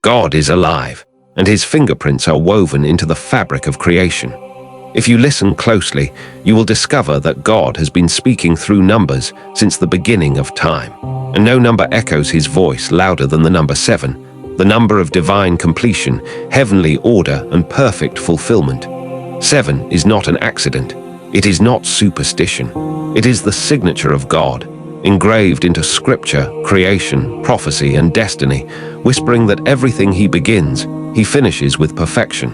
God is alive, and his fingerprints are woven into the fabric of creation. If you listen closely, you will discover that God has been speaking through numbers since the beginning of time. And no number echoes his voice louder than the number 7, the number of divine completion, heavenly order, and perfect fulfillment. 7 is not an accident. It is not superstition. It is the signature of God, engraved into scripture, creation, prophecy, and destiny, whispering that everything he begins, he finishes with perfection.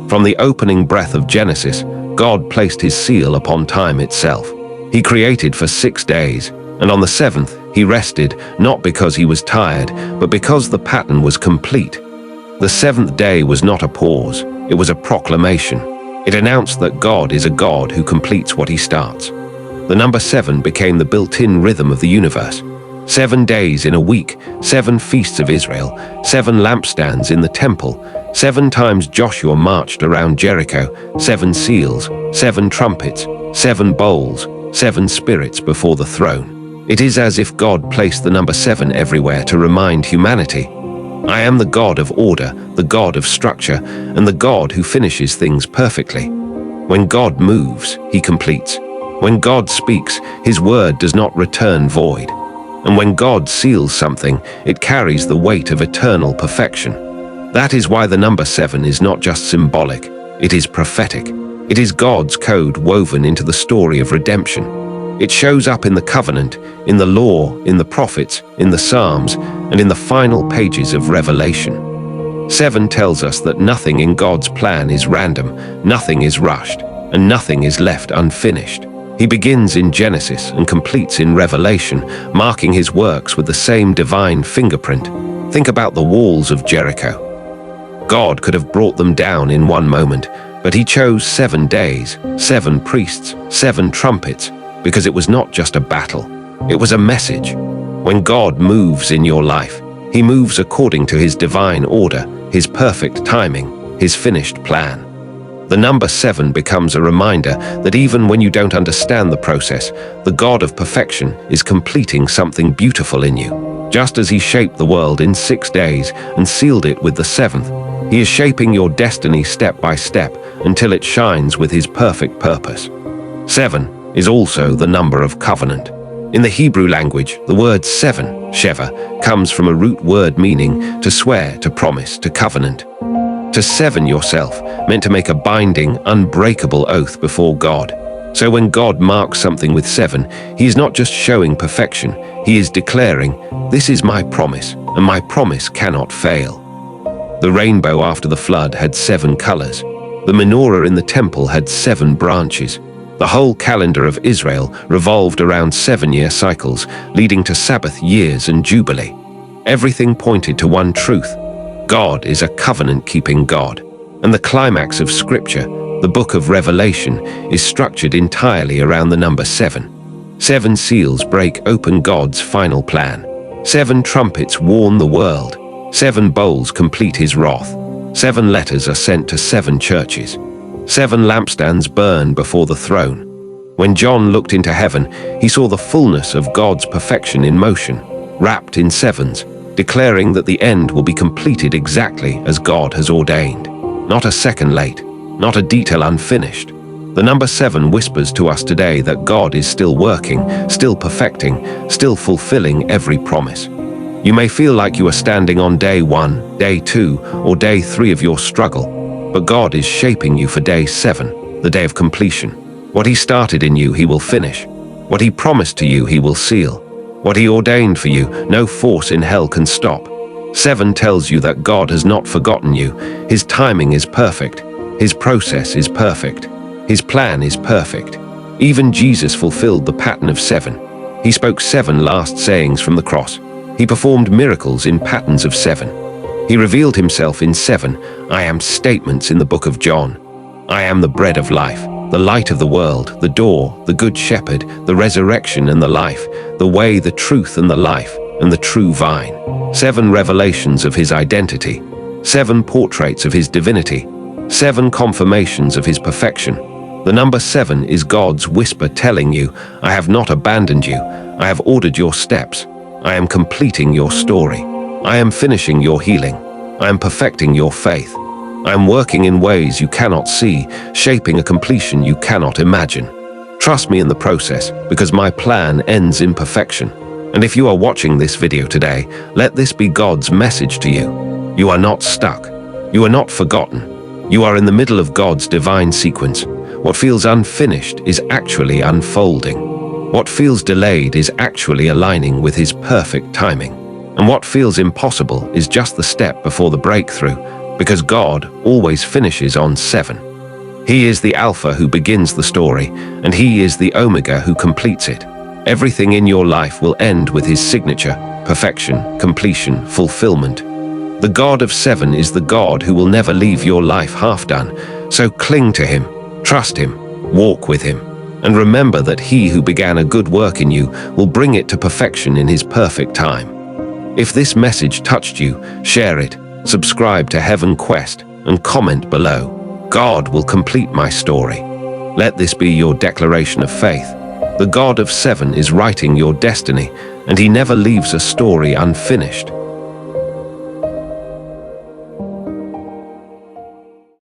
From the opening breath of Genesis, God placed his seal upon time itself. He created for 6 days, and on the 7th, he rested, not because he was tired, but because the pattern was complete. The 7th day was not a pause, it was a proclamation. It announced that God is a God who completes what he starts. The number 7 became the built-in rhythm of the universe. 7 days in a week, 7 feasts of Israel, 7 lampstands in the temple, 7 times Joshua marched around Jericho, 7 seals, 7 trumpets, 7 bowls, 7 spirits before the throne. It is as if God placed the number 7 everywhere to remind humanity, I am the God of order, the God of structure, and the God who finishes things perfectly. When God moves, he completes. When God speaks, his word does not return void. And when God seals something, it carries the weight of eternal perfection. That is why the number 7 is not just symbolic, it is prophetic. It is God's code woven into the story of redemption. It shows up in the covenant, in the law, in the prophets, in the Psalms, and in the final pages of Revelation. 7 tells us that nothing in God's plan is random, nothing is rushed, and nothing is left unfinished. He begins in Genesis and completes in Revelation, marking his works with the same divine fingerprint. Think about the walls of Jericho. God could have brought them down in one moment, but he chose 7 days, 7 priests, 7 trumpets, because it was not just a battle, it was a message. When God moves in your life, he moves according to his divine order, his perfect timing, his finished plan. The number 7 becomes a reminder that even when you don't understand the process, the God of perfection is completing something beautiful in you. Just as he shaped the world in 6 days and sealed it with the 7th, he is shaping your destiny step by step until it shines with his perfect purpose. 7 is also the number of covenant. In the Hebrew language, the word 7, sheva, comes from a root word meaning to swear, to promise, to covenant. To seven yourself meant to make a binding, unbreakable oath before God. So when God marks something with 7, he is not just showing perfection, he is declaring, this is my promise, and my promise cannot fail. The rainbow after the flood had 7 colors. The menorah in the temple had 7 branches. The whole calendar of Israel revolved around 7-year cycles, leading to Sabbath years and Jubilee. Everything pointed to one truth. God is a covenant-keeping God. And the climax of Scripture, the book of Revelation, is structured entirely around the number 7. 7 seals break open God's final plan. 7 trumpets warn the world. 7 bowls complete his wrath. 7 letters are sent to 7 churches. 7 lampstands burn before the throne. When John looked into heaven, he saw the fullness of God's perfection in motion, wrapped in 7s, declaring that the end will be completed exactly as God has ordained. Not a second late, not a detail unfinished. The number 7 whispers to us today that God is still working, still perfecting, still fulfilling every promise. You may feel like you are standing on day 1, day 2, or day 3 of your struggle, but God is shaping you for day 7, the day of completion. What he started in you, he will finish. What he promised to you, he will seal. What he ordained for you, no force in hell can stop. 7 tells you that God has not forgotten you. His timing is perfect. His process is perfect. His plan is perfect. Even Jesus fulfilled the pattern of 7. He spoke 7 last sayings from the cross. He performed miracles in patterns of 7. He revealed himself in 7 I am statements in the book of John. I am the bread of life, the light of the world, the door, the good shepherd, the resurrection and the life, the way, the truth and the life, and the true vine. 7 revelations of his identity. 7 portraits of his divinity. 7 confirmations of his perfection. The number 7 is God's whisper telling you, I have not abandoned you. I have ordered your steps. I am completing your story. I am finishing your healing. I am perfecting your faith. I am working in ways you cannot see, shaping a completion you cannot imagine. Trust me in the process, because my plan ends in perfection. And if you are watching this video today, let this be God's message to you. You are not stuck. You are not forgotten. You are in the middle of God's divine sequence. What feels unfinished is actually unfolding. What feels delayed is actually aligning with His perfect timing. And what feels impossible is just the step before the breakthrough, because God always finishes on 7. He is the Alpha who begins the story, and He is the Omega who completes it. Everything in your life will end with His signature: perfection, completion, fulfillment. The God of 7 is the God who will never leave your life half done. So cling to Him, trust Him, walk with Him, and remember that He who began a good work in you will bring it to perfection in His perfect time. If this message touched you, share it, subscribe to Heaven Quest, and comment below. God will complete my story. Let this be your declaration of faith. The God of 7 is writing your destiny, and He never leaves a story unfinished.